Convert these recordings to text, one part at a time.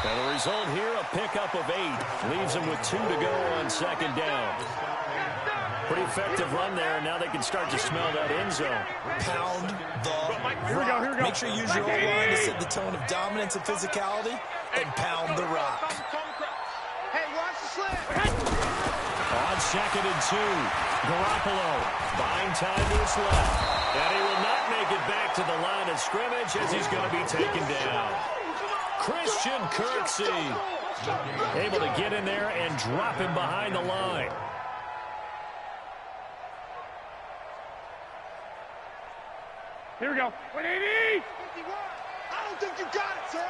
And the result here, a pickup of 8. Leaves them with 2 to go on second down. Pretty effective run there, and now they can start to smell that end zone. Pound the rock. Make sure you use your O-line to set the tone of dominance and physicality, and pound the rock. Hey, watch the slip. On second and 2, Garoppolo buying time to his left. And he will not make it back to the line of scrimmage as he's going to be taken down. Christian Kirksey able to get in there and drop him behind the line. Here we go. 180. 51. I don't think you got it, sir.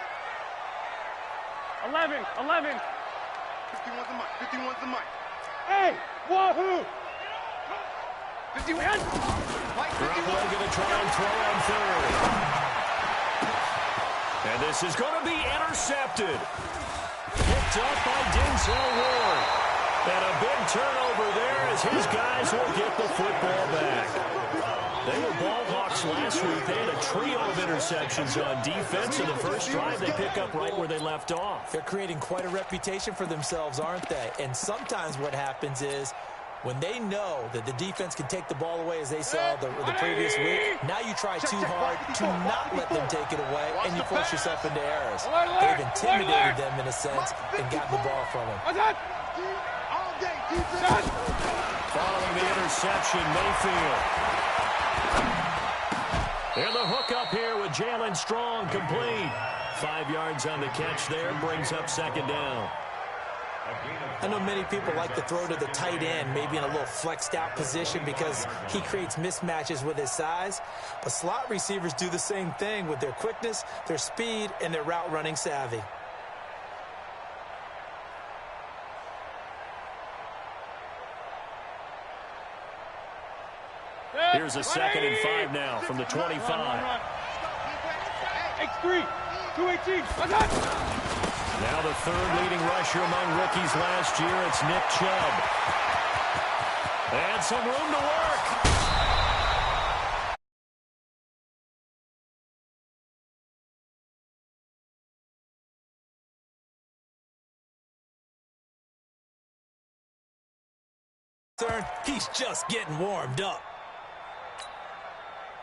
11. 51's the mic. 51's the mic. Hey, wahoo. 51. Garoppolo going to try and throw on third. And this is going to be intercepted. Picked up by Denzel Ward. And a big turnover there as his guys will get the football back. They were ball hawks last week. They had a trio of interceptions on defense. In the first drive, they pick up right where they left off. They're creating quite a reputation for themselves, aren't they? And sometimes what happens is when they know that the defense can take the ball away, as they saw the previous week, now you try too hard to not let them take it away, and you force yourself into errors. They've intimidated them in a sense and gotten the ball from them. Following the interception, Mayfield. And the hook up here with Jalen Strong complete. 5 yards on the catch there, brings up second down. I know many people like to throw to the tight end, maybe in a little flexed out position because he creates mismatches with his size. But slot receivers do the same thing with their quickness, their speed, and their route running savvy. Here's a 2nd and 5 now from the 25. X3, 218. Now the third leading rusher among rookies last year. It's Nick Chubb. And some room to work. He's just getting warmed up.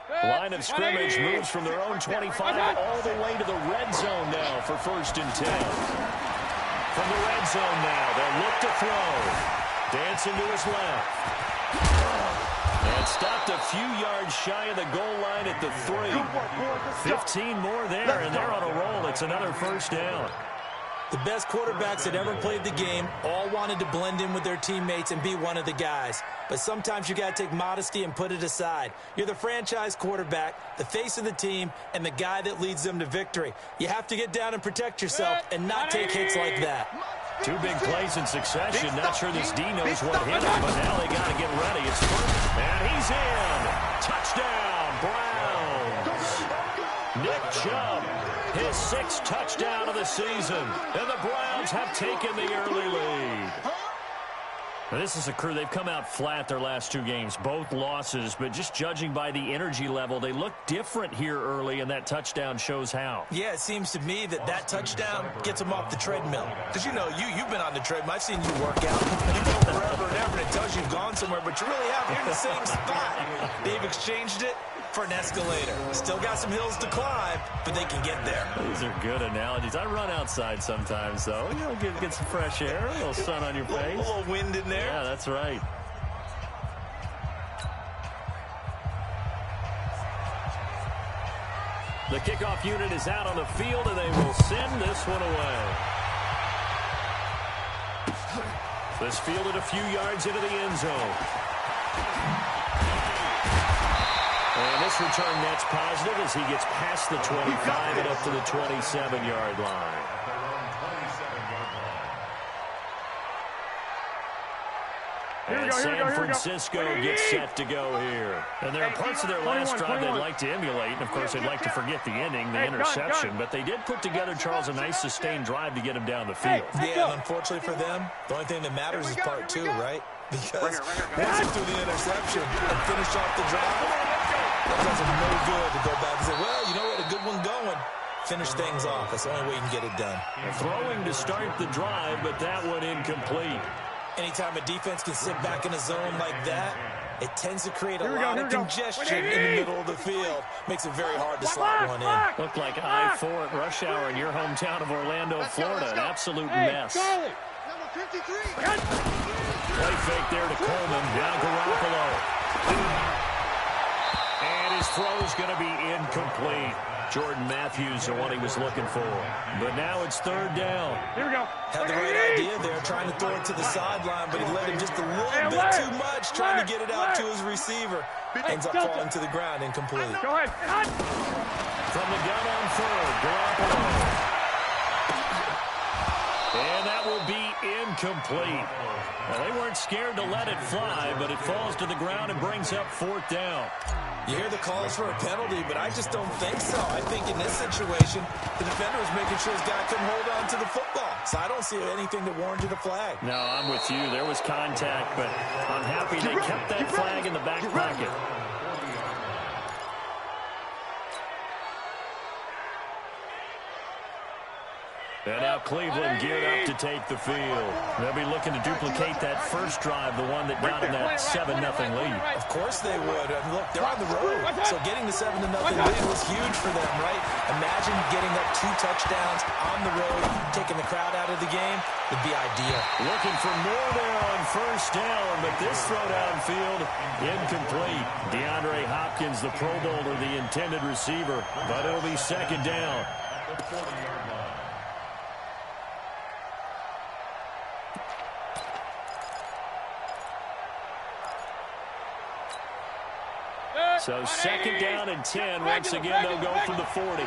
Line of scrimmage moves from their own 25 all the way to the red zone now for 1st and 10. From the red zone now, they'll look to throw. Dancing to his left. And stopped a few yards shy of the goal line at the 3. 15 more there, and they're on a roll. It's another 1st down. The best quarterbacks that ever played the game all wanted to blend in with their teammates and be one of the guys. But sometimes you got to take modesty and put it aside. You're the franchise quarterback, the face of the team, and the guy that leads them to victory. You have to get down and protect yourself and not take hits like that. 2 big plays in succession. Not sure this D knows what hit him, but now they got to get ready. It's first, and he's in. Touchdown, Browns. Nick Chubb, his 6th touchdown of the season, and the Browns have taken the early lead. Now, this is a crew. They've come out flat their last 2 games, both losses, but just judging by the energy level, they look different here early, and that touchdown shows how. Yeah, it seems to me that touchdown gets them off the treadmill. Because, you know, you've been on the treadmill. I've seen you work out. You go forever and ever, and it tells you you've gone somewhere, but you really haven't. You're in the same spot. They've exchanged it for an escalator. Still got some hills to climb, but they can get there. These are good analogies. I run outside sometimes, though. You know, get some fresh air, a little sun on your face. A little wind in there. Yeah, that's right. The kickoff unit is out on the field, and they will send this one away. This fielded a few yards into the end zone. And this return net's positive as he gets past the 25 and up to the 27-yard line. And San Francisco gets set to go here. And there are parts of their last drive they'd like to emulate. And, of course, they'd like to forget the ending, the interception. But they did put together, Charles, a nice sustained drive to get him down the field. Yeah, and unfortunately for them, the only thing that matters is part 2, right? Because once they do the interception and finish off the drive, that does them no good to go back and say, well, you know what, a good one going. finish things off. That's the only way you can get it done. Throwing to start the drive, but that one incomplete. Anytime a defense can sit back in a zone like that, it tends to create a lot of congestion in the middle of the field. Makes it very hard to slot one in. Looked like I-4 at rush hour in your hometown of Orlando, Florida. An absolute mess. Number 53. Play fake there to Coleman. Now Garoppolo. And his throw's going to be incomplete. Jordan Matthews, the one he was looking for. But now it's third down. Here we go. Had the right idea there, trying to throw it to the sideline, but he let him just a little bit too much, trying to get it out to his receiver. Ends up falling to the ground, incomplete. Go ahead. From the gun on third, Garoppolo. And that will be incomplete. Now, they weren't scared to let it fly, but it falls to the ground and brings up fourth down. You hear the calls for a penalty, but I just don't think so. I think in this situation, the defender was making sure his guy couldn't hold on to the football. So I don't see anything that warranted a flag. No, I'm with you. There was contact, but I'm happy they kept that flag in the back pocket. And now Cleveland geared up to take the field. They'll be looking to duplicate that first drive, the one that got them that 7-0 lead. Of course they would. I mean, look, they're on the road. So getting the 7-0 lead was huge for them, right? Imagine getting up 2 touchdowns on the road, taking the crowd out of the game. Would be ideal. Looking for more there on first down, but this throw downfield, incomplete. DeAndre Hopkins, the Pro Bowler, the intended receiver, but it'll be second down. So second down and 10. Once again, they'll go from the 40.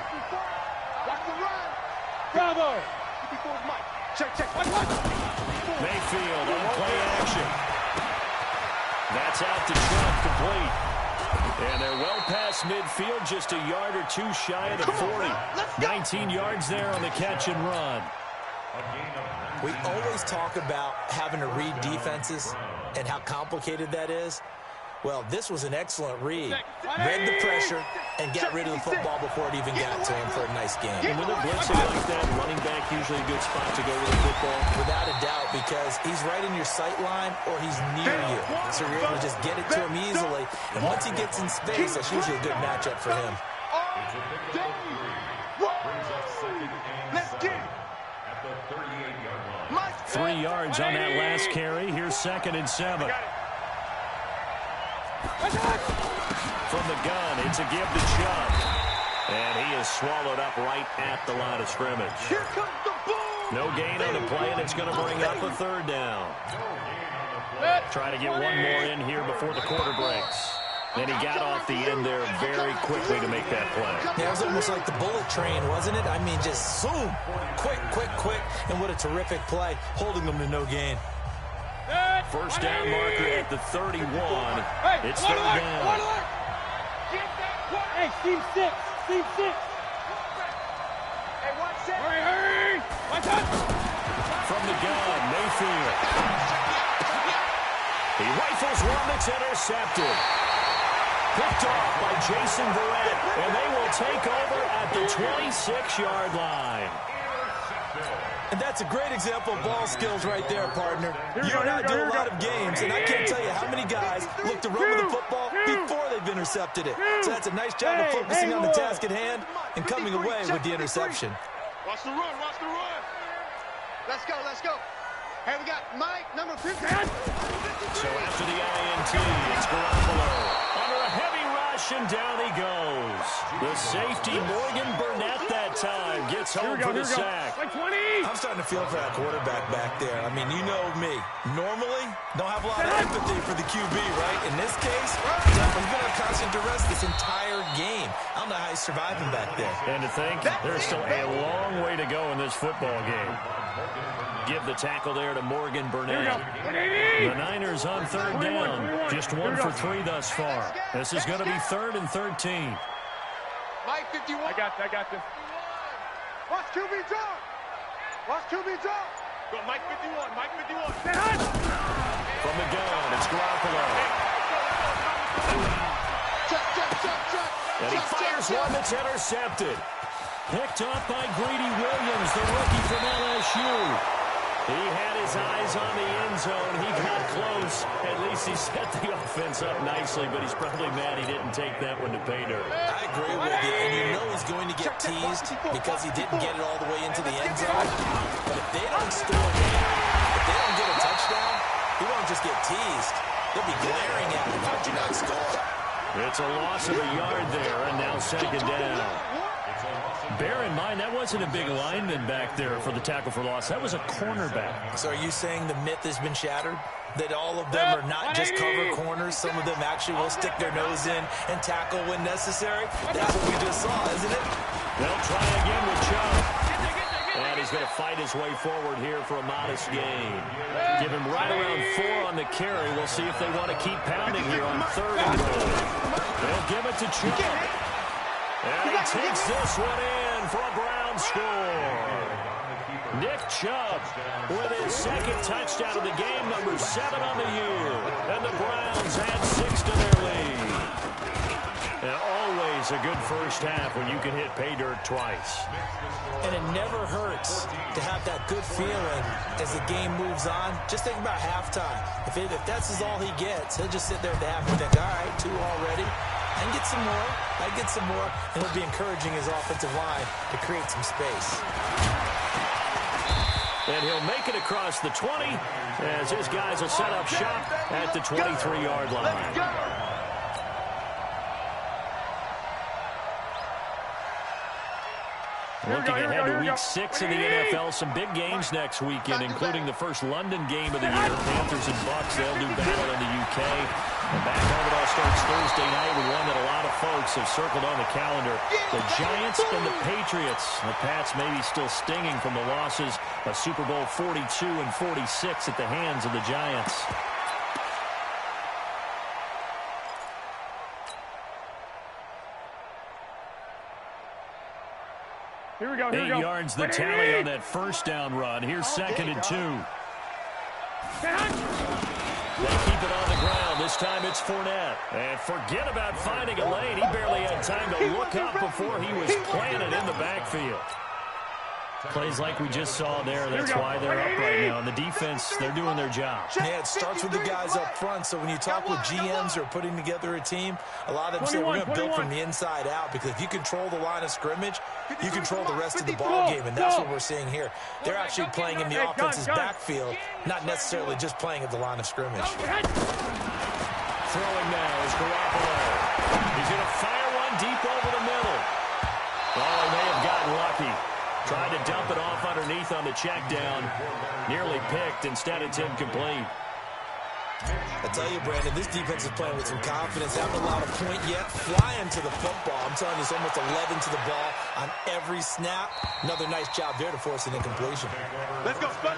Bravo. Check. Mayfield on play action. That's out to Trump, complete. And they're well past midfield, just a yard or 2 shy of the 40. 19 yards there on the catch and run. We always talk about having to read defenses and how complicated that is. Well, this was an excellent read. Read the pressure and got rid of the football before it even got to him for a nice game. And when they're blitzing like that, running back usually a good spot to go with the football. Without a doubt, because he's right in your sight line or he's near you. So you're able to just get it to him easily. And once he gets in space, that's usually a good matchup for him. Let's get it. 3 yards on that last carry. Here's second and 7. From the gun, it's a give to Chubb. And he is swallowed up right at the line of scrimmage. Here comes the ball. No gain on the play, and it's going to bring up a third down. Try to get one more in here before the quarter breaks. Then he got off the end there very quickly to make that play. Yeah, it was almost like the bullet train, wasn't it? I mean, just zoom. Quick. And what a terrific play, holding them to no gain. First down marker at the 31. It's third down. Hey, team 6. Hey, watch it. Hurry. Watch out. From the gun, Mayfield. He rifles one that's intercepted. Picked off by Jason Verrett, and they will take over at the 26-yard line. And that's a great example of ball skills right there, partner. You and I do a lot of games, and I can't tell you how many guys look to run with the football before they've intercepted it. So that's a nice job of focusing on the task at hand and coming away with the interception. Watch the run. Let's go. Hey, we got Mike, number 15. So after the INT, it's Garoppolo. Under a heavy rush, and down he goes. The safety, Morgan Burnett, that time gets home for the sack. Like 20. I'm starting to feel for that quarterback back there. I mean, you know me. Normally, don't have a lot of empathy for the QB, right? In this case, he's been under constant duress this entire game. I don't know how he's surviving back there. And to think, there's still a long way to go in this football game. Give the tackle there to Morgan Burnett. The Niners on third down. Just 1 for 3 thus far. This is going to be 3rd and 13. Mike 51. I got this. Watch QB drop. Go, Mike 51. From the gun, it's Garoppolo. Check. And he fires one that's intercepted. Picked off by Greedy Williams, the rookie from LSU. He had his eyes on the end zone. He got close. At least he set the offense up nicely, but he's probably mad he didn't take that one to pay dirt. I agree with you, and you know he's going to get teased because he didn't get it all the way into the end zone. But if they don't score now, if they don't get a touchdown, he won't just get teased. They'll be glaring at him. How'd you not score? It's a loss of a yard there, and now second down. Bear in mind, that wasn't a big lineman back there for the tackle for loss. That was a cornerback. So are you saying the myth has been shattered? That all of them are not just cover corners? Some of them actually will stick their nose in and tackle when necessary? That's what we just saw, isn't it? They'll try again with Chubb. And he's going to fight his way forward here for a modest gain. Give him right around 4 on the carry. We'll see if they want to keep pounding here on 3rd and goal. They'll give it to Chubb. And he takes this one in for a Brown score. Nick Chubb with his 2nd touchdown of the game, number 7 on the year. And the Browns add 6 to their lead. And always a good first half when you can hit pay dirt twice. And it never hurts to have that good feeling as the game moves on. Just think about halftime. If that's all he gets, he'll just sit there at the half and think, all right, 2 already. I can get some more. I get some more. And he'll be encouraging his offensive line to create some space. And he'll make it across the 20 as his guys will set up shop at the 23-yard line. Looking ahead to Week 6 of the NFL, some big games next weekend, including the first London game of the year. Panthers and Bucks, they'll do battle in the UK. And back home, it all starts Thursday night with one that a lot of folks have circled on the calendar. The Giants and the Patriots. The Pats maybe still stinging from the losses of Super Bowl 42 and 46 at the hands of the Giants. Here we go. 8 yards the tally on that first down run. Here's 2nd and 2. They keep it on the ground. This time it's Fournette. And forget about finding a lane. He barely had time to look up before he was planted in the backfield. Plays like we just saw there. That's why they're up right now. And the defense, they're doing their job. Yeah, it starts with the guys up front. So when you talk with GMs who are putting together a team, a lot of them say we're going to build from the inside out, because if you control the line of scrimmage, you control the rest of the ball game, and that's what we're seeing here. They're actually playing in the offense's backfield, not necessarily just playing at the line of scrimmage. Throwing now is Garoppolo. He's going to fire one deep over the middle. Oh, they may have gotten lucky. Tried to dump it off underneath on the check down. Nearly picked. Instead, it's incomplete. I tell you, Brandon, this defense is playing with some confidence. They haven't allowed a point yet. Flying to the football. I'm telling you, it's almost 11 to the ball on every snap. Another nice job there to force an incompletion. Let's go, Spud.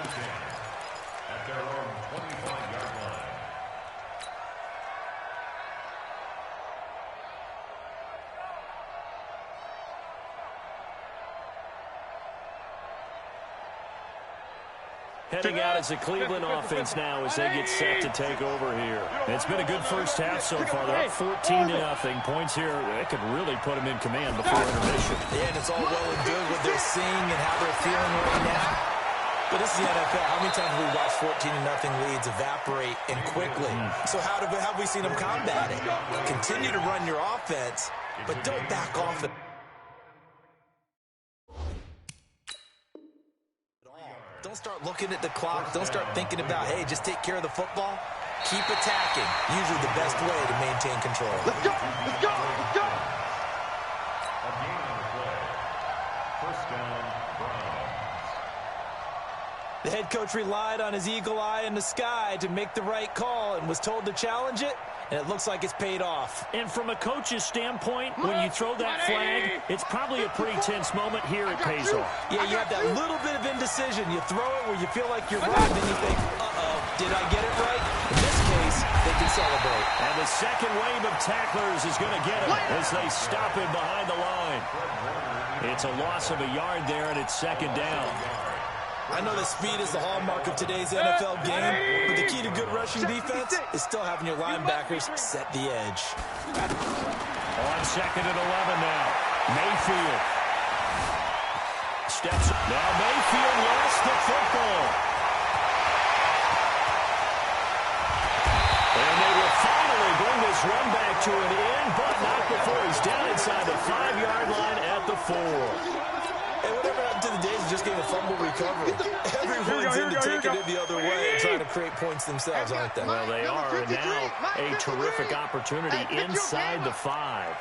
Heading out as a Cleveland offense now as they get set to take over here. It's been a good first half so far. They're up 14-0. Points here, that could really put them in command before intermission. Yeah, and it's all well and good what they're seeing and how they're feeling right now. But this is the NFL. How many times have we watched 14-0 leads evaporate and quickly? So how have we seen them combat it? Continue to run your offense, but don't back off it. Don't start looking at the clock. Don't start thinking about, hey, just take care of the football. Keep attacking. Usually the best way to maintain control. Let's go. Let's go. Let's go. First down, Browns. The head coach relied on his eagle eye in the sky to make the right call and was told to challenge it, and it looks like it's paid off. And from a coach's standpoint, when you throw that flag, it's probably a pretty tense moment. Here it pays off. Yeah, you have that little bit of indecision. You throw it where you feel like you're right, then you think, uh-oh, did I get it right? In this case, they can celebrate. And the second wave of tacklers is going to get him as they stop him behind the line. It's a loss of a yard there, and it's second down. I know that speed is the hallmark of today's NFL game, but the key to good rushing defense is still having your linebackers set the edge. On second and 11 now, Mayfield. steps. Now Mayfield lost the football. And they will finally bring this run back to an end, but not before he's down inside the 5-yard line at the 4. And whatever happened to the days of just getting a fumble recovery? Everyone's into taking it the other way and trying to create points themselves, aren't they? Well, they are, and now a terrific opportunity inside the 5.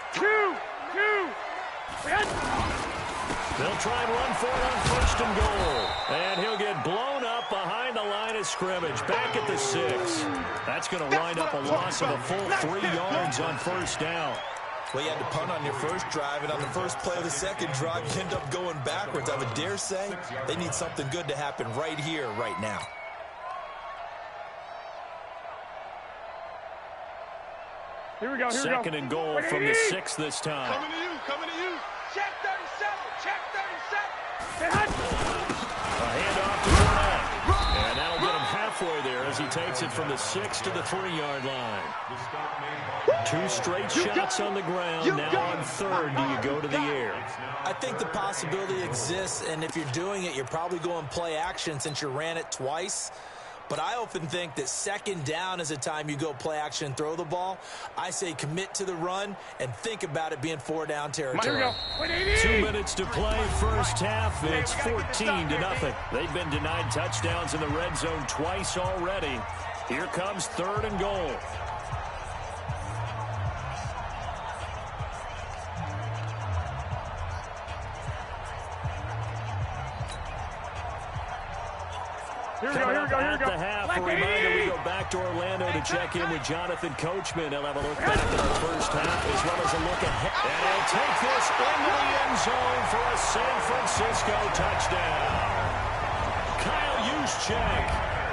They'll try and run for it on 1st and goal. And he'll get blown up behind the line of scrimmage, back at the 6. That's going to wind up a loss of a full 3 yards on 1st down. Well, you had to punt on your first drive, and on the first play of the second drive, you end up going backwards. I would dare say they need something good to happen right here, right now. Here we go, here we go. 2nd and goal from the 6 this time. Coming to you. Check 37. A handoff to Burnett. And that'll get him halfway there as he takes it from the 6 to the 3-yard line. 2 straight shots on the ground. Now on 3rd, do you go to the air? I think the possibility exists, and if you're doing it, you're probably going play action since you ran it twice. But I often think that 2nd down is a time you go play action and throw the ball. I say commit to the run and think about it being 4-down territory. Here we go. 2 minutes to play first half. It's 14-0. They've been denied touchdowns in the red zone twice already. Here comes 3rd and goal. Here we go. At the half, a reminder, we go back to Orlando to check in with Jonathan Coachman. He'll have a look back at the first half as well as a look ahead. And he'll take this into the end zone for a San Francisco touchdown. Kyle Juszczyk,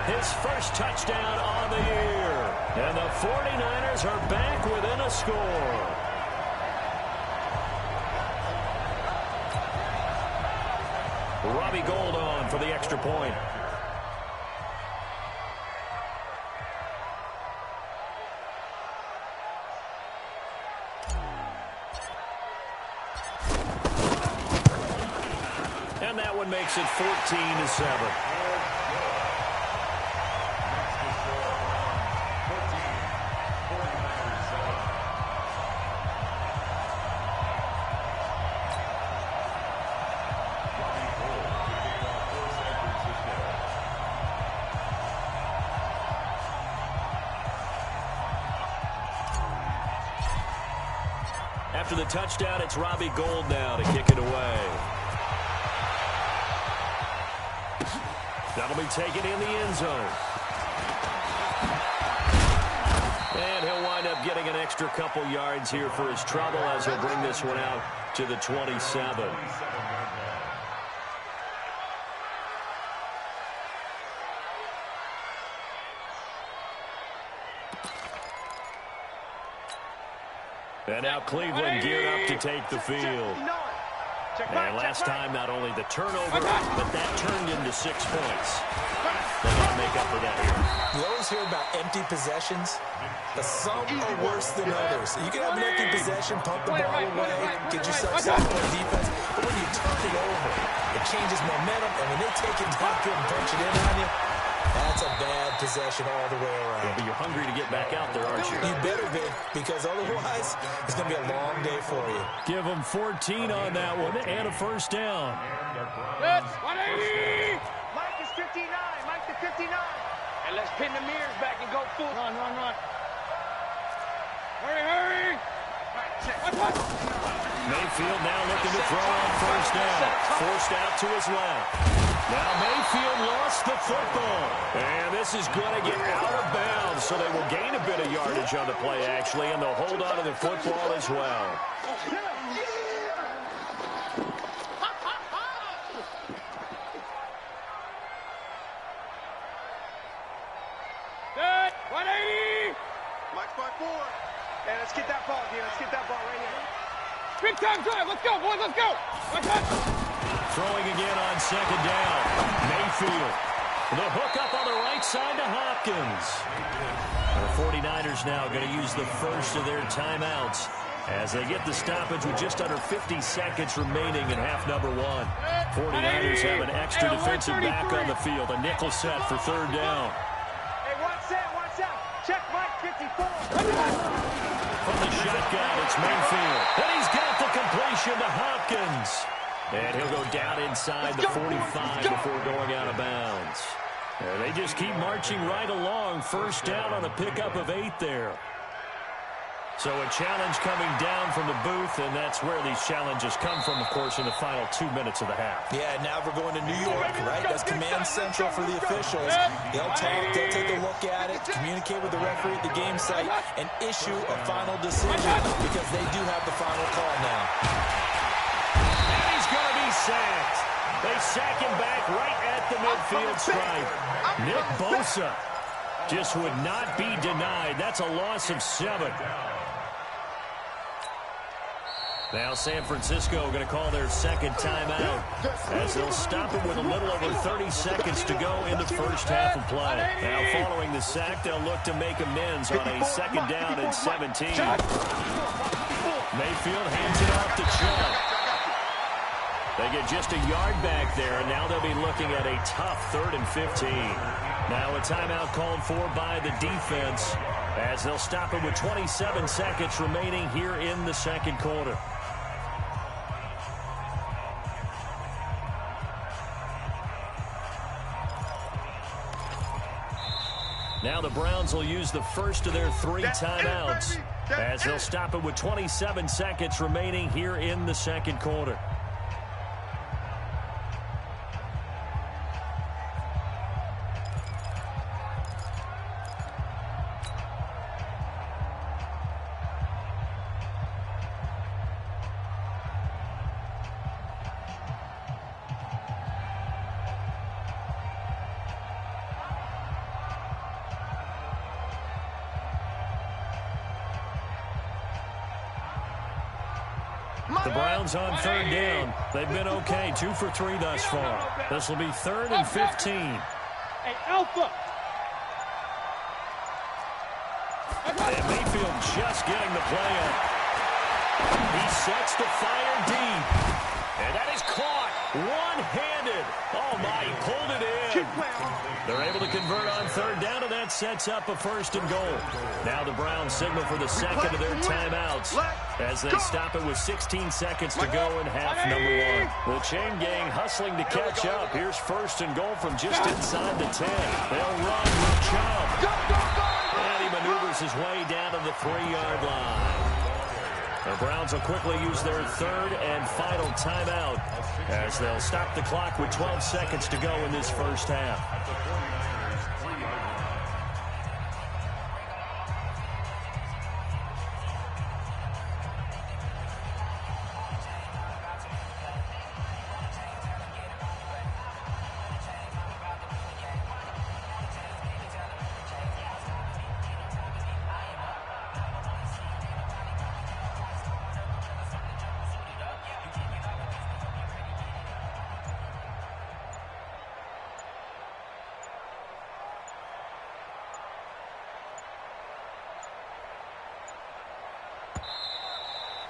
his first touchdown on the year. And the 49ers are back within a score. Robbie Gould on for the extra point. And that one makes it 14-7. After the touchdown, it's Robbie Gould now to kick it away. That'll be taken in the end zone. And he'll wind up getting an extra couple yards here for his trouble as he'll bring this one out to the 27. And now Cleveland geared up to take the field. And last time, not only the turnover, but that turned into 6 points. They got to make up for that here. You always hear about empty possessions, but some are worse than others. You can have an empty possession, pump the ball away, get yourself something on defense, but when you turn it over, it changes momentum, and when they take it down and punch it in on you, that's a bad possession all the way around. Yeah, but you're hungry to get back out there, aren't you? You better be, because otherwise, it's going to be a long day for you. Give them 14 on that one and a first down. That's 180. Mike is 59. Mike to 59. And let's pin the mirrors back and go full. Run. Hurry. Mayfield now looking to throw on first down. Forced out to his left. Now Mayfield lost the football. And this is going to get out of bounds, so they will gain a bit of yardage on the play, actually, and they'll hold on to the football as well. Good. 180. Mike's by 4. And let's get that ball, dude. Let's get that ball right here. Big time drive. Let's go, boys. Let's go. Throwing again on second down. Mayfield. The hook up on the right side to Hopkins. The 49ers now going to use the first of their timeouts as they get the stoppage with just under 50 seconds remaining in half number one. 49ers have an extra defensive back on the field. A nickel set for third down. Hey, watch out. Check Mike 54. From the shotgun, it's Mayfield. And he's got the completion to Hopkins. And he'll go down inside the 45 before going out of bounds. And they just keep marching right along. First down on a pickup of 8 there. So a challenge coming down from the booth, and that's where these challenges come from, of course, in the final 2 minutes of the half. Yeah, now we're going to New York, right? That's command central for the officials. They'll talk, they'll take a look at it, communicate with the referee at the game site, and issue a final decision because they do have the final call now. And he's going to be sacked. They sack him back right at the midfield stripe. Nick Bosa just would not be denied. That's a loss of 7. Now San Francisco going to call their second timeout as they'll stop it with a little over 30 seconds to go in the first half of play. Now following the sack, they'll look to make amends on a second down and 17. Mayfield hands it off to Chubb. They get just a yard back there, and now they'll be looking at a tough 3rd and 15. Now a timeout called for by the defense as they'll stop it with 27 seconds remaining here in the second quarter. Now the Browns will use the first of their 3 timeouts as they'll stop it with 27 seconds remaining here in the second quarter. The Browns on 3rd down. They've been okay, 2 for 3 thus far. This will be 3rd and 15. Hey, Alpha. And Mayfield just getting the play up. He sets to fire deep. And that is caught one-handed. Oh, my, he pulled it in. They're able to convert on 3rd down, and that sets up a 1st and goal. Now the Browns signal for the second of their timeouts as they stop it with 16 seconds to go in half number 1. The chain gang hustling to catch up. Here's 1st and goal from just inside the 10. They'll run with Chubb. And he maneuvers his way down to the 3-yard line. The Browns will quickly use their 3rd and final timeout as they'll stop the clock with 12 seconds to go in this first half.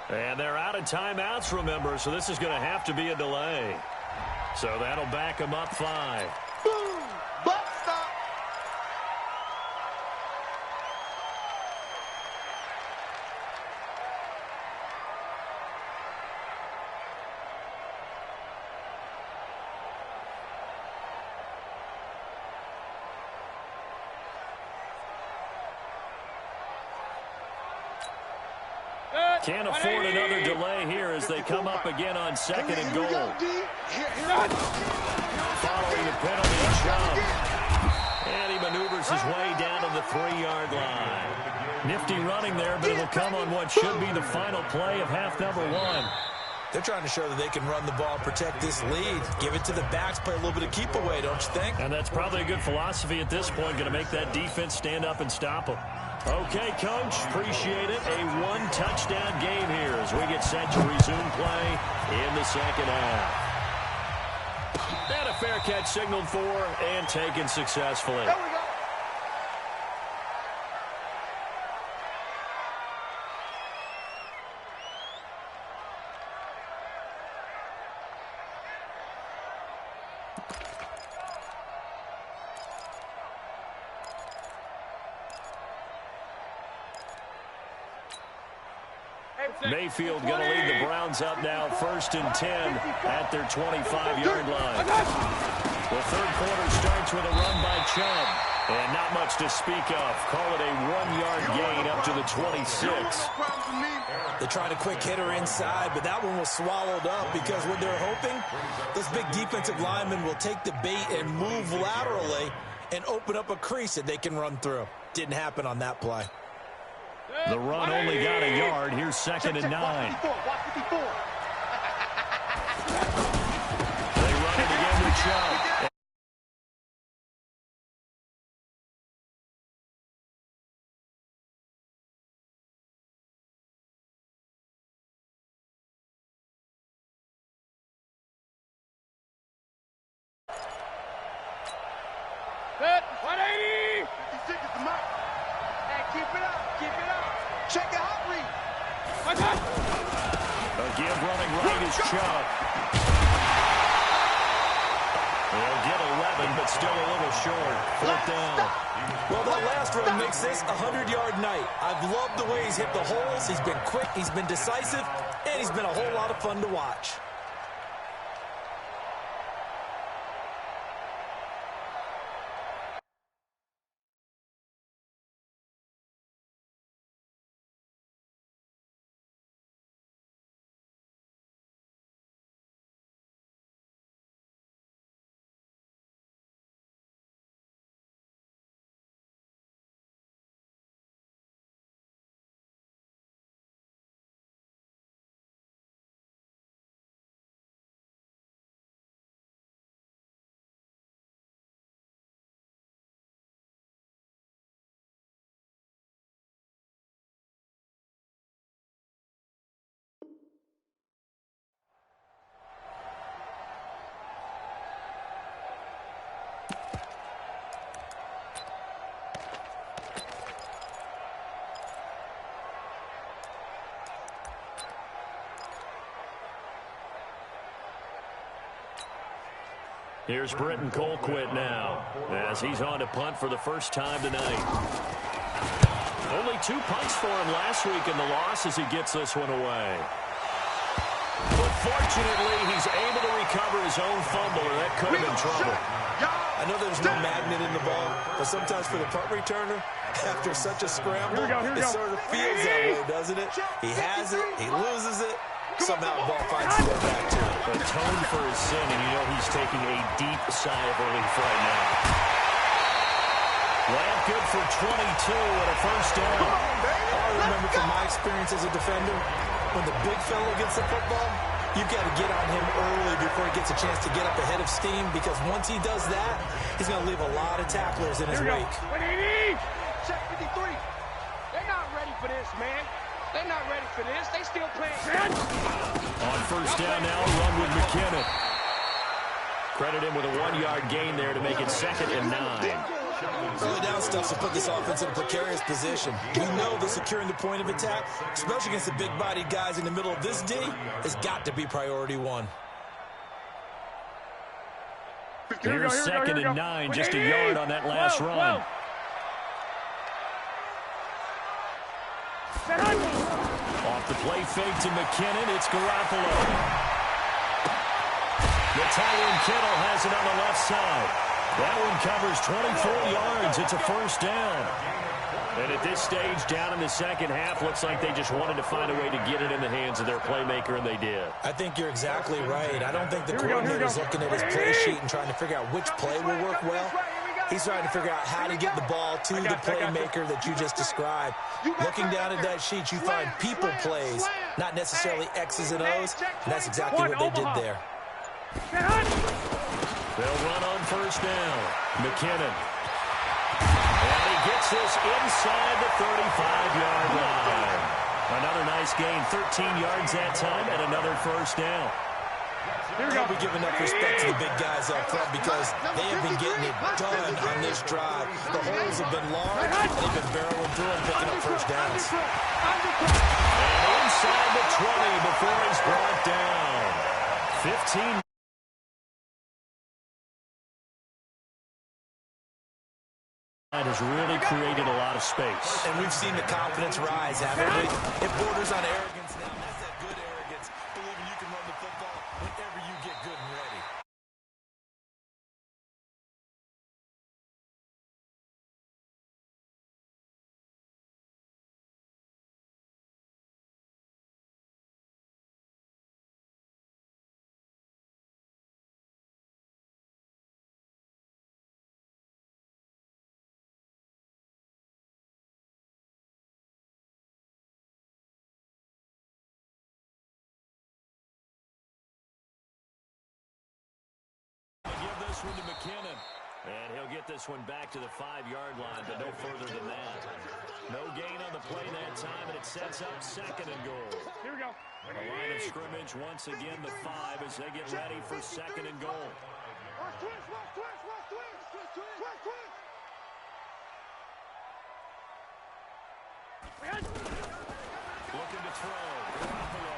And they're out of timeouts, remember, so this is going to have to be a delay. So that'll back them up 5. Boom! Butt stop! Can't afford another delay here as they come up again on 2nd and goal. Following the penalty, Chubb. And he maneuvers his way down to the 3-yard line. Nifty running there, but it'll come on what should be the final play of half number 1. They're trying to show that they can run the ball, protect this lead, give it to the backs, play a little bit of keep away, don't you think? And that's probably a good philosophy at this point, going to make that defense stand up and stop them. Okay, Coach, appreciate it. A 1-touchdown game here as we get set to resume play in the second half. And a fair catch signaled for and taken successfully. There we go. Mayfield going to lead the Browns up now, 1st and 10 at their 25-yard line. The third quarter starts with a run by Chubb. And not much to speak of. Call it a 1-yard gain up to the 26. They tried a quick hitter inside, but that one was swallowed up because what they're hoping, those big defensive linemen will take the bait and move laterally and open up a crease that they can run through. Didn't happen on that play. The run only got a yard. Here's 2nd and 9. They run it again with Chubb. Good. 180. 56 is the mark. Hey, keep it up. Keep it up. Check the hot read. A give running right is Chubb. They'll get 11, but still a little short. 4th down. Well, that last run makes this a 100-yard night. I've loved the way he's hit the holes. He's been quick, he's been decisive, and he's been a whole lot of fun to watch. Here's Britton Colquitt now as he's on to punt for the first time tonight. Only 2 punts for him last week in the loss as he gets this one away. But fortunately, he's able to recover his own fumble, or that could have been trouble. I know there's no magnet in the ball, but sometimes for the punt returner, after such a scramble, it sort of feels that way, doesn't it? He has it, he loses it, somehow the ball finds its way back to him. Atone for his sin, and you know he's taking a deep sigh of relief right now. Lamb good for 22 and a first down. I remember from my experience as a defender, when the big fellow gets the football, you've got to get on him early before he gets a chance to get up ahead of steam, because once he does that, he's going to leave a lot of tacklers in his wake. Check 53. They're not ready for this, man. They're not ready for this. They still playing. On first down now, a run with McKinnon. Credit him with a 1-yard gain there to make it 2nd and 9. Early down stuff to put this offense in a precarious position. We know that securing the point of attack, especially against the big-bodied guys in the middle of this D, has got to be priority 1. Here's 2nd and 9, just a yard on that last run. Off the play fake to McKinnon, it's Garoppolo. The tight end Kittle has it on the left side. That one covers 24 yards. It's a first down. And at this stage, down in the second half, looks like they just wanted to find a way to get it in the hands of their playmaker, and they did. I think you're exactly right. I don't think the coordinator is looking at his play sheet and trying to figure out which play will work well. He's trying to figure out how to get the ball to the playmaker that you just described. Looking down at that sheet, you find people plays, not necessarily X's and O's, and that's exactly what they did there. They'll run on first down. McKinnon. And he gets this inside the 35-yard line. Another nice gain, 13 yards that time, and another first down. I hope we give enough respect to the big guys up front, because they have been getting it done on this drive. The holes have been large, and they've been barreling through and picking up first downs. And inside the 20 before he's brought down. 15. Has really created a lot of space. And we've seen the confidence rise, haven't we? It borders on arrogance now. one to McKinnon. And he'll get this one back to the 5-yard line, but no further than that. No gain on the play that time, and it sets up 2nd and goal. Here we go. The line of scrimmage, once again, the 5 as they get ready for 2nd and goal. Watch twist, watch twist, watch twist, twist, twist, twist, twist. Looking to throw. Garoppolo.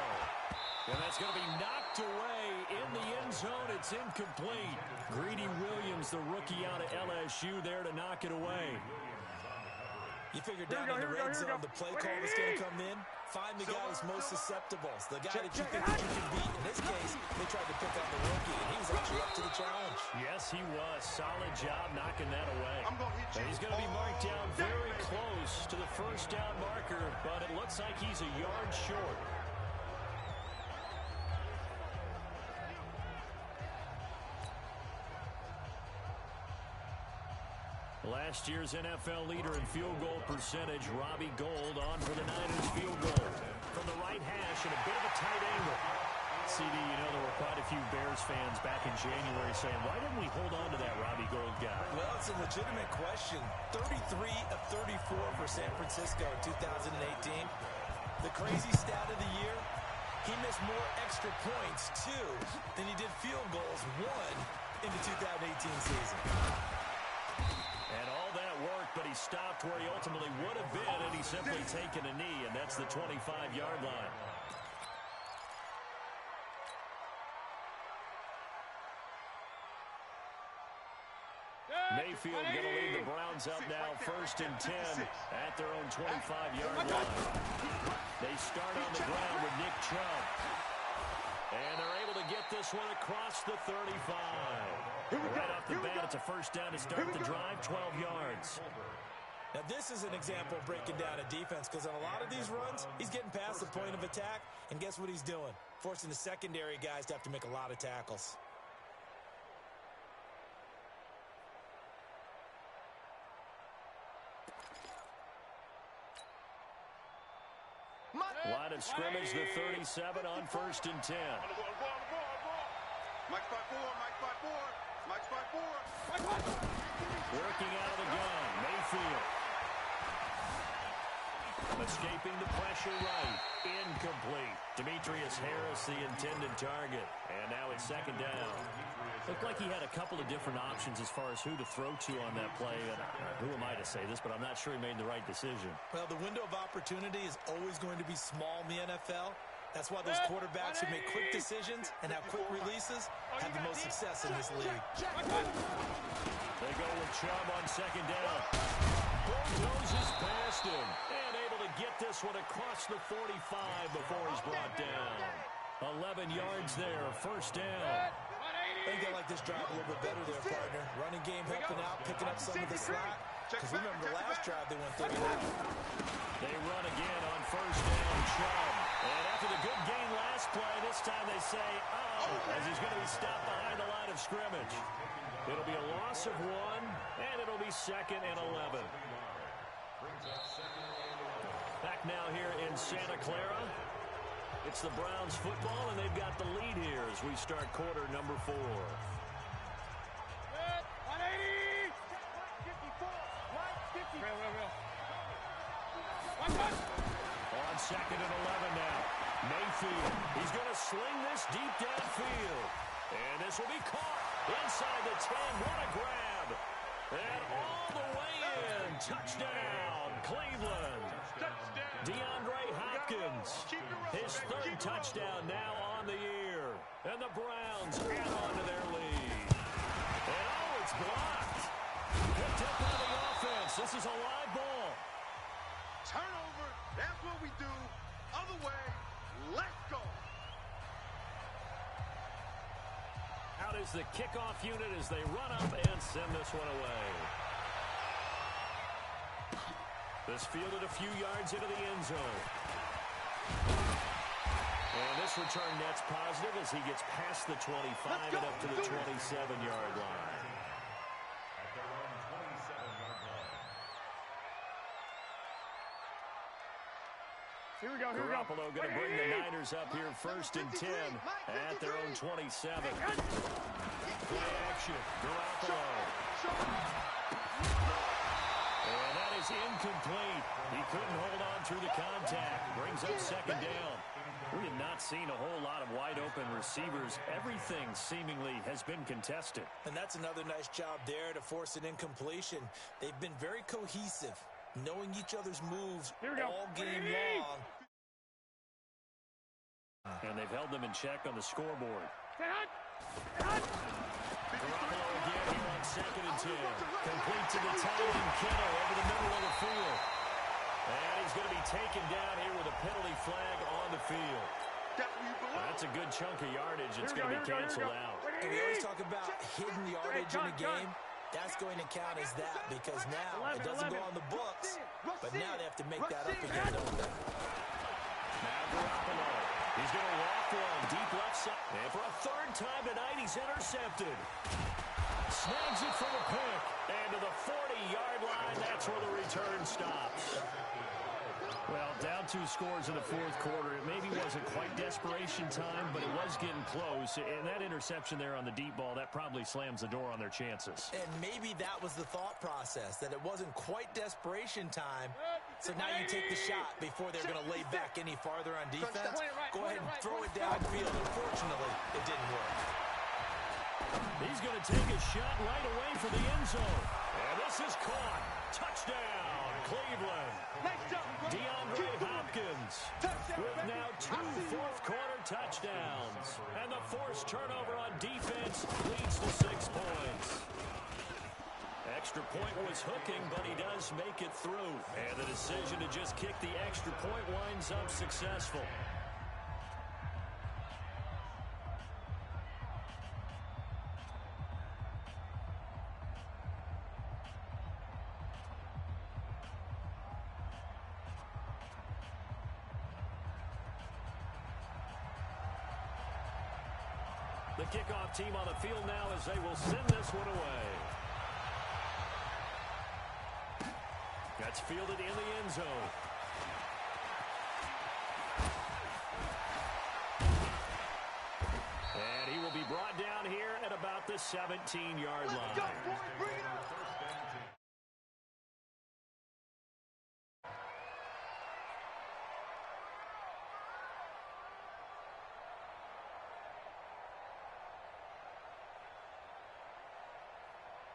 And that's going to be knocked away in the end zone. It's incomplete. Greedy Williams, the rookie out of LSU, there to knock it away. You figure down in the red zone, the play call that's going to come in, find the guy who's most susceptible, the guy that you think that you can beat. In this case, they tried to pick on the rookie, and he was actually up to the challenge. Yes, he was. Solid job knocking that away. He's going to be marked down very close to the first down marker, but it looks like he's a yard short. Last year's NFL leader in field goal percentage, Robbie Gould, on for the Niners field goal. From the right hash at a bit of a tight angle. CD, you know there were quite a few Bears fans back in January saying, why didn't we hold on to that Robbie Gould guy? Well, it's a legitimate question. 33 of 34 for San Francisco in 2018. The crazy stat of the year, he missed more extra points, 2, than he did field goals, 1, in the 2018 season. And all that worked, but he stopped where he ultimately would have been, and he's simply taken a knee, and that's the 25-yard line. Mayfield going to lead the Browns up now, 1st and 10 at their own 25-yard line. They start on the ground with Nick Chubb. And they're able to get this one across the 35. Right off the bat, it's a first down to start the drive, 12 yards. Now, this is an example of breaking down a defense, because on a lot of these runs, he's getting past the point of attack, and guess what he's doing? Forcing the secondary guys to have to make a lot of tackles. Line of scrimmage, the 37 on 1st and 10. Mike spot 4, Mike spot 4, Mike spot 4. Working out of the gun, Mayfield. Escaping the pressure right. Incomplete. Demetrius Harris, the intended target. And now it's 2nd down. Looked like he had a couple of different options as far as who to throw to on that play. And who am I to say this, but I'm not sure he made the right decision. Well, the window of opportunity is always going to be small in the NFL. That's why those quarterbacks who make quick decisions and have quick releases have the most success in this league. They go with Chubb on 2nd down. Bulldozes past him. And able to get this one across the 45 before he's brought down. 11 yards there, 1st down. I think they like this drive a little bit better there, partner. Running game helping out, picking up some of the slack. Because remember the last drive they went 39. They run again on 1st down, Chubb. And after the good gain last play, this time they say, uh-oh, as he's going to be stopped behind the line of scrimmage. It'll be a loss of 1, and it'll be 2nd and 11. Back now here in Santa Clara. It's the Browns football, and they've got the lead here as we start quarter number 4. 180! 54! 50! Real. On 2nd and 11 now. Mayfield, he's going to sling this deep downfield. And this will be caught inside the 10. What a grab. And all the way in. Touchdown, Cleveland. DeAndre Hopkins, his 3rd touchdown now on the year. And the Browns add on to their lead. And oh, it's blocked. Picked up by the offense. This is a live ball. Turnover, that's what we do. Other way, let's go. Out is the kickoff unit as they run up and send this one away. This fielded a few yards into the end zone. And this return net's positive as he gets past the 25 and up to the 27-yard line. Here we go. Garoppolo going to bring the Niners up here 1st and 10 at their own 27. play action. Garoppolo. And that is incomplete. He couldn't hold on through the contact. Brings up second down. We have not seen a whole lot of wide-open receivers. Everything seemingly has been contested. And that's another nice job there to force an incompletion. They've been very cohesive, knowing each other's moves all game long. And they've held them in check on the scoreboard. Garoppolo again here on 2nd and 10. Complete to the tight end, Kittle, over the middle of the field. And he's going to be taken down here with a penalty flag on the field. That's a good chunk of yardage. It's going to be canceled out. And we always talk about hidden yardage in a game. That's going to count as that because now it doesn't go on the books, but now they have to make that up again, don't they? Now Garoppolo. He's going to walk one deep left side. And for a third time tonight, he's intercepted. Snags it for the pick. And to the 40-yard line, that's where the return stops. Well, down 2 scores in the 4th quarter. It maybe wasn't quite desperation time, but it was getting close. And that interception there on the deep ball, that probably slams the door on their chances. And maybe that was the thought process, that it wasn't quite desperation time. So now you take the shot before they're going to lay back any farther on defense. Go ahead and throw it downfield. Unfortunately, it didn't work. He's going to take a shot right away for the end zone. And this is caught. Touchdown, Cleveland. DeAndre Hopkins with now 2 fourth-quarter touchdowns. And the forced turnover on defense leads to 6 points. Extra point was hooking, but he does make it through. And the decision to just kick the extra point winds up successful. The kickoff team on the field now as they will send this one away. That's fielded in the end zone. And he will be brought down here at about the 17-yard line. Let's go, boys. Bring it up.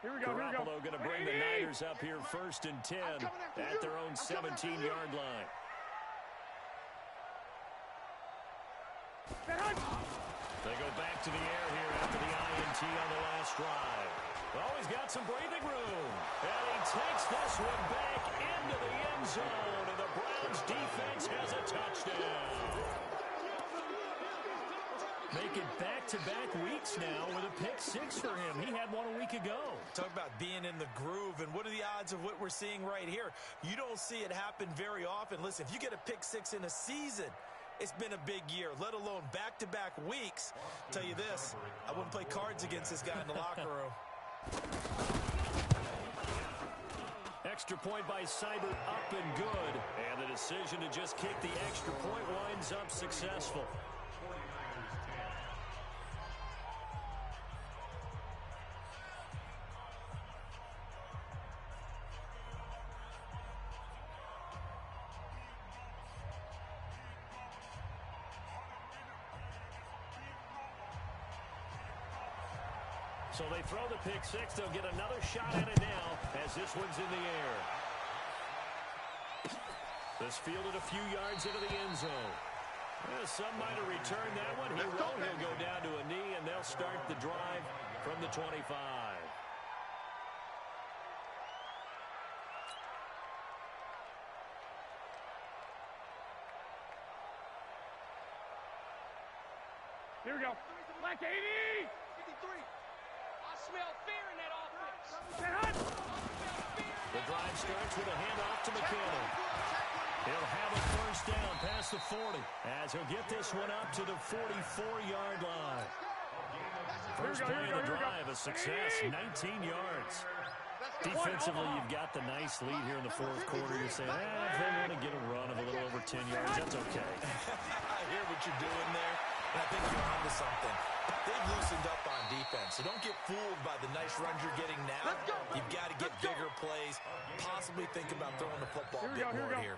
Garoppolo going to bring the Niners up here 1st and 10 at their own 17-yard line. They go back to the air here after the INT on the last drive. Oh, he's got some breathing room. And he takes this one back into the end zone. And the Browns defense has a touchdown. Make it back-to-back weeks now with a pick 6 for him. He had one a week ago. Talk about being in the groove, and what are the odds of what we're seeing right here? You don't see it happen very often. Listen, if you get a pick 6 in a season, it's been a big year, let alone back-to-back weeks. Tell you this, I wouldn't play cards against this guy in the locker room. Extra point by Seibert, up and good. And the decision to just kick the extra point winds up successful. So they throw the pick 6. They'll get another shot at it now as this one's in the air. This fielded a few yards into the end zone. Well, some might have returned that one. He won't. He'll go down to a knee, and they'll start the drive from the 25. Here we go. Black 80. 53. I smell fear in that offense. The drive starts with a handoff to McKinnon. He'll have a first down past the 40 as he'll get this one up to the 44-yard line. First play of the drive, a success, 19 yards. Defensively, you've got the nice lead here in the 4th quarter. You're saying, if they want to get a run of a little over 10 yards, that's okay. I hear what you're doing there, and I think you're onto something. They've loosened up on defense, so don't get fooled by the nice runs you're getting now. You've got to get bigger plays, possibly think about throwing the football a bit more here.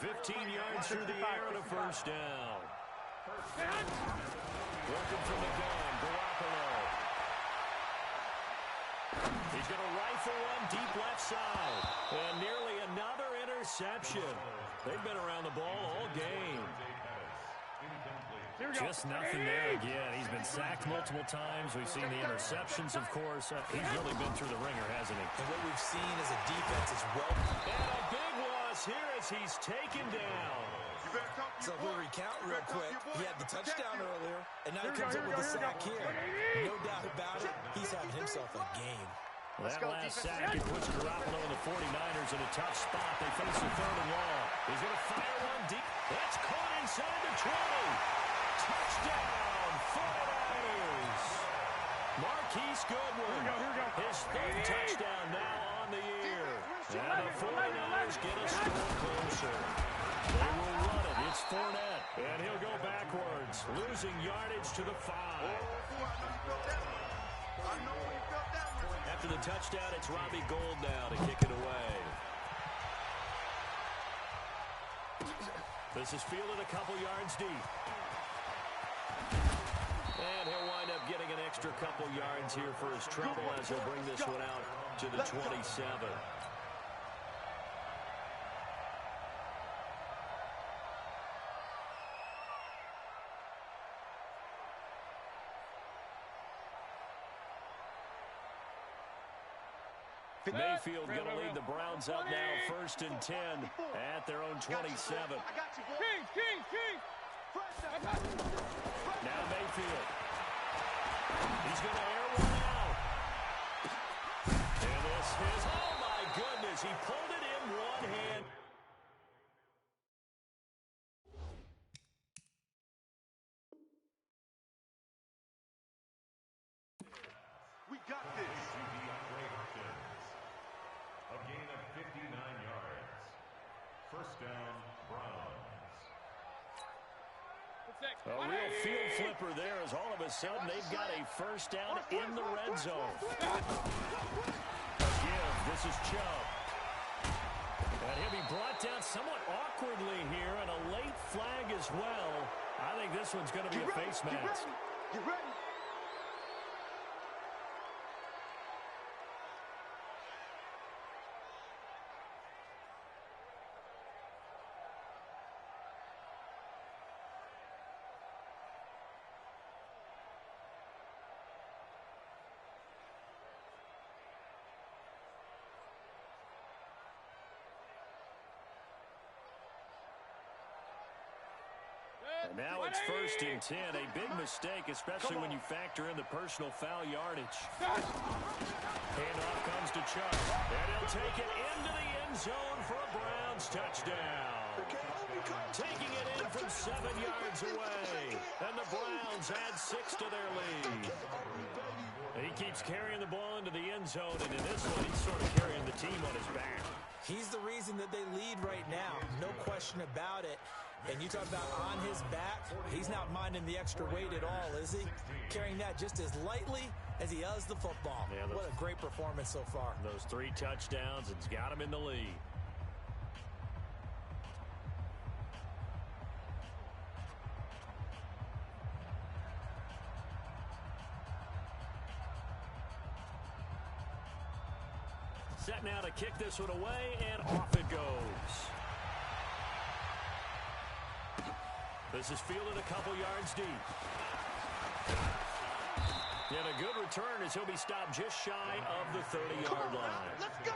15 yards through the air and a first down. Working from the gun, Garoppolo. He's going to rifle one deep left side. And nearly another interception. They've been around the ball all game. Just nothing there again. He's been sacked multiple times. We've seen the interceptions, of course. He's really been through the ringer, hasn't he? And what we've seen as a defense is well. And a big loss here as he's taken down. So we'll recount real quick. He had the touchdown earlier, and now he comes up with the sack here. No doubt about it, he's having himself a game. Well, that last sack, it puts Garoppolo and the 49ers in a tough spot. They face a 3rd and long. He's going to fire one deep. That's caught inside the 20. Touchdown, 49ers. Marquise Goodwin. His 3rd touchdown now on the year. And the 49ers get a score closer. They will run it. It's Fournette. And he'll go backwards, losing yardage to the 5. After the touchdown, it's Robbie Gould now to kick it away. This is fielded a couple yards deep. And he'll wind up getting an extra couple yards here for his trouble as he'll bring this one out to the 27. Mayfield going to lead the Browns up now, 1st and 10 at their own 27. Now Mayfield. He's going to air one out. And this is, oh my goodness, he pulled it in one hand. We got this. A gain of 59 yards. First down, Browns. A real field flipper there as all of a sudden they've got a first down in the red zone. Again, this is Chubb. And he'll be brought down somewhat awkwardly here, and a late flag as well. I think this one's going to be a face mask. Get ready. And now it's 1st and 10. A big mistake, especially when you factor in the personal foul yardage. Handoff comes to Chubb. And he'll take it into the end zone for a Browns touchdown. Taking it in from 7 yards away. And the Browns add 6 to their lead. And he keeps carrying the ball into the end zone, and in this one, he's sort of carrying the team on his back. He's the reason that they lead right now. No question about it. And you talk about on his back, he's not minding the extra weight at all, is he? Carrying that just as lightly as he does the football. Yeah, what a great performance so far. Those 3 touchdowns, it's got him in the lead. Set now to kick this one away, and off it goes. This is fielded a couple yards deep. And a good return as he'll be stopped just shy of the 30-yard line. Let's go.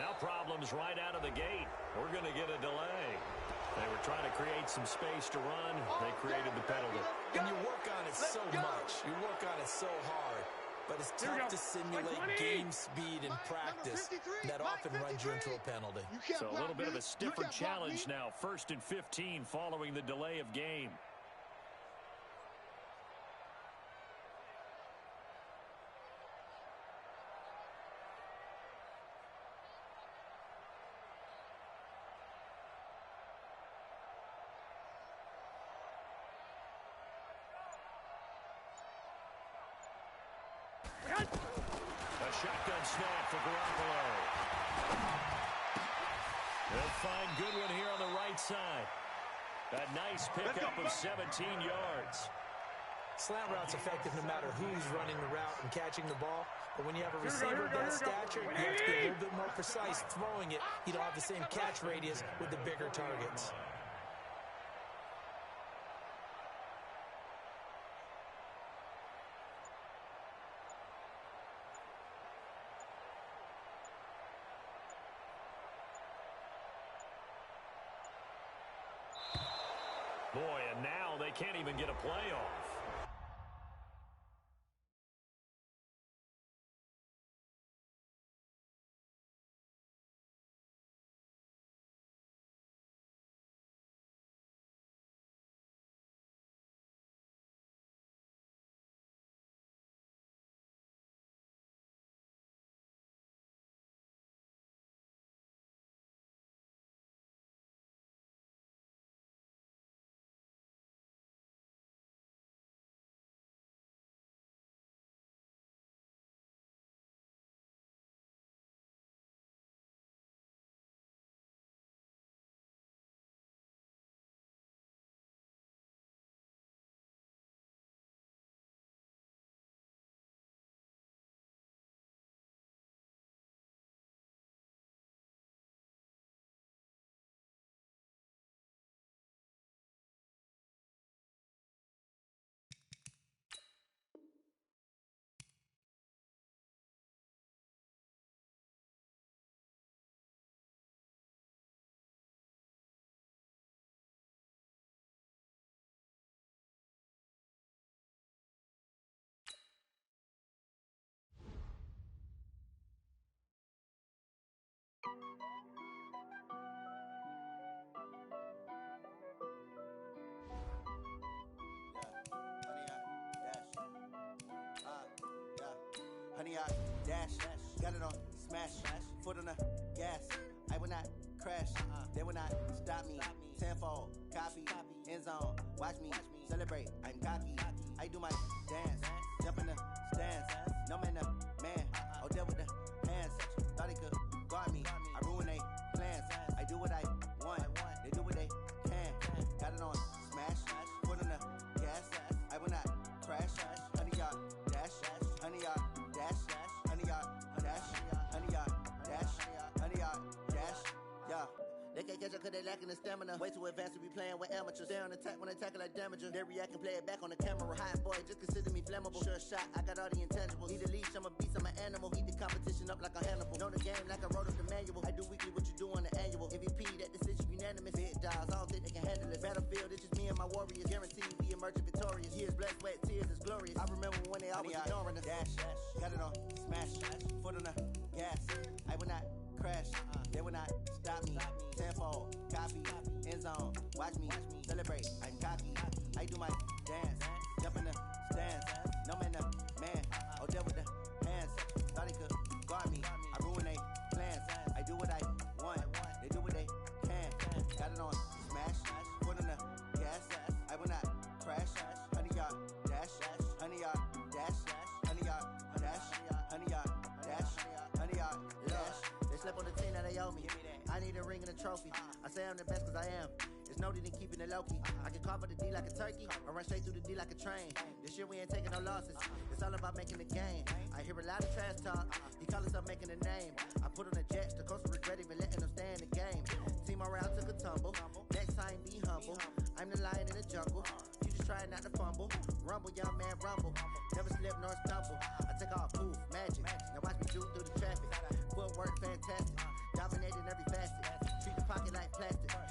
Now problems right out of the gate. We're going to get a delay. They were trying to create some space to run. They created the penalty. And you work on it so much. You work on it so hard. But it's tough to simulate game speed in practice. That often runs you into a penalty. So a little bit of a stiffer challenge now. 1st and 15 following the delay of game. A shotgun snap for Garoppolo. They'll find Goodwin here on the right side. A nice pickup of 17 yards. Slant route's effective no matter who's running the route and catching the ball. But when you have a receiver of that stature, you have to be a little bit more precise throwing it. You don't have the same catch radius with the bigger targets. Boy, and now they can't even get a play off. Honey, I dash, got it on smash, foot on the gas. I will not crash, they will not stop me. Tenfold, copy, end zone, watch me celebrate. I'm cocky, I do my dance, jump in the stands. No man, the man, oh, deal with the hands. Thought he could guard me, I ruin they plans. I do what I want, they do what they can. Got it on smash, foot on the gas. I will not crash, honey, y'all dash, honey, y'all dash, honey, y'all dash, honey, y'all dash, honey, y'all dash, yeah. They can't catch up cause they lacking the stamina. Way too advanced to be playing with amateurs. Stay on attack when they tackle like damager. They react and play it back on the camera. Hot boy, just consider me flammable. Sure shot, I got all the intangibles. Need a leash, I'm a beast, I'm an animal. Heat the competition up like a Hannibal. Know the game like I wrote up the manual. I do weekly what you do on the annual. MVP, that decision unanimous. Big dials, I don't think they can handle it. Battlefield, it's just me and my warriors. Guaranteed we emerging victorious. Years, blood, sweat, tears, is glorious. I remember when they always ignoring us. Dash, got it on smash, foot on the gas. I will not crash, they will not stop me. Tenfold, copy, end zone, watch me celebrate. I'm cocky, I do my dance, jump in the stands. No man, the man, oh, deal with the hands. Thought he could guard me, I ruin they plans. I do what I want, they do what they can. Got it on smash, foot on the gas. I will not crash, honey, y'all dash, honey, y'all dash, honey, y'all dash, honey, y'all dash, honey, y'all dash. They slept on the team that they owe me. I need a ring and a trophy. I say I'm the best cause I am. There's no need in keeping it low-key. I can carve up the D like a turkey or run straight through the D like a train. This year we ain't taking no losses. It's all about making the game. I hear a lot of trash talk. He call us up making a name. I put on the jets. The coach regret even letting them stay in the game. Team around took a tumble. Next time be humble. I'm the lion in the jungle. You just try not to fumble. Rumble, young man, rumble. Never slip nor stumble. I take off poof, magic. Now watch me shoot through the traffic. Footwork fantastic. Dominating every facet. Treat the pocket like plastic.